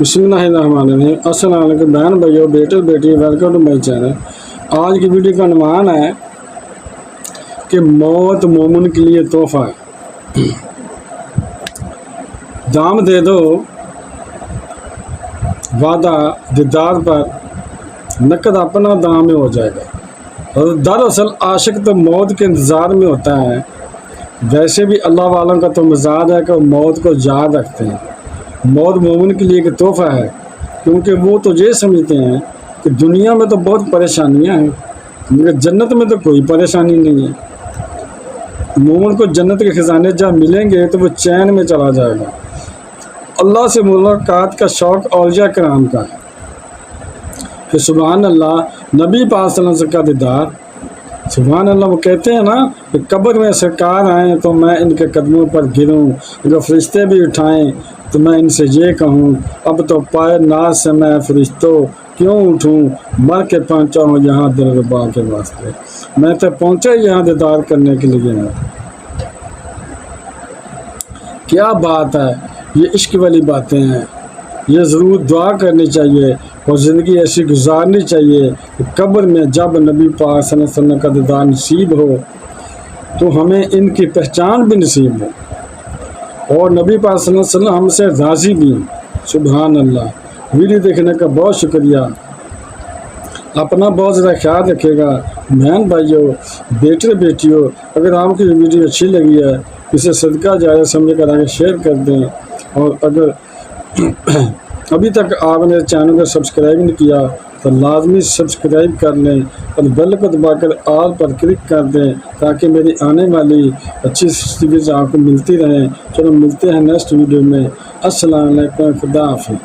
बिस्मिल्लाहिर्रहमानिर्रहीम। अस्सलाम वालेकुम बहन भाइयों, बेटे बेटी, वेलकम टू माई चैनल। आज की वीडियो का अनुमान है कि मौत मोमिन के लिए तोहफा है। दाम दे दो वादा दीदार पर, नकद अपना दाम में हो जाएगा। और दरअसल आशिक तो मौत के इंतज़ार में होता है। वैसे भी अल्लाह वालों का तो मिजाज है कि वो मौत को याद रखते हैं। मौत मोमिन के लिए एक तोहफा है, क्योंकि वो तो ये समझते हैं कि दुनिया में तो बहुत परेशानियां हैं, मगर जन्नत में तो कोई परेशानी नहीं है। मोमिन को जन्नत के खजाने जब मिलेंगे तो वो चैन में चला जाएगा। अल्लाह से मुलाकात का शौक़ औलिया कराम का है। फिर सुबहान अल्लाह, नबी पाक सल्लल्लाहु अलैहि वसल्लम का दीदार, सुबहान अल्लाह। वो कहते हैं ना कि कब्र में सरकार आए तो मैं इनके कदमों पर गिरूं, अगर फरिश्ते भी उठाएं तो मैं इनसे ये कहूं, अब तो पाए नाज से मैं फरिश्तों क्यों उठूं, मर के पहुंचा हूँ यहाँ दिलरुबा के वास्ते। मैं तो पहुंचा यहाँ दीदार करने के लिए हूँ। क्या बात है, ये इश्क वाली बातें हैं। ये ज़रूर दुआ करनी चाहिए और ज़िंदगी ऐसी गुजारनी चाहिए कि कब्र में जब नबी पाक सल्लल्लाहु अलैहि वसल्लम का दीदार नसीब हो तो हमें इनकी पहचान भी नसीब हो और नबी पाक सल्लल्लाहु अलैहि वसल्लम हमसे राज़ी भी हैं। सुभान अल्लाह। वीडियो देखने का बहुत शुक्रिया। अपना बहुत ज़्यादा ख्याल रखिएगा। बहन भाइयों, बेटे बेटियों, अगर आपकी वीडियो अच्छी लगी है इसे सदका जारिया समझ कर आगे शेयर कर दें। और अगर अभी तक आपने चैनल को सब्सक्राइब नहीं किया तो लाजमी सब्सक्राइब कर लें और बेल को दबाकर ऑल पर क्लिक कर दें, ताकि मेरी आने वाली अच्छी वीडियोज़ आपको मिलती रहें। चलो मिलते हैं नेक्स्ट वीडियो में। अस्सलाम वालेकुम, खुदा हाफिज़।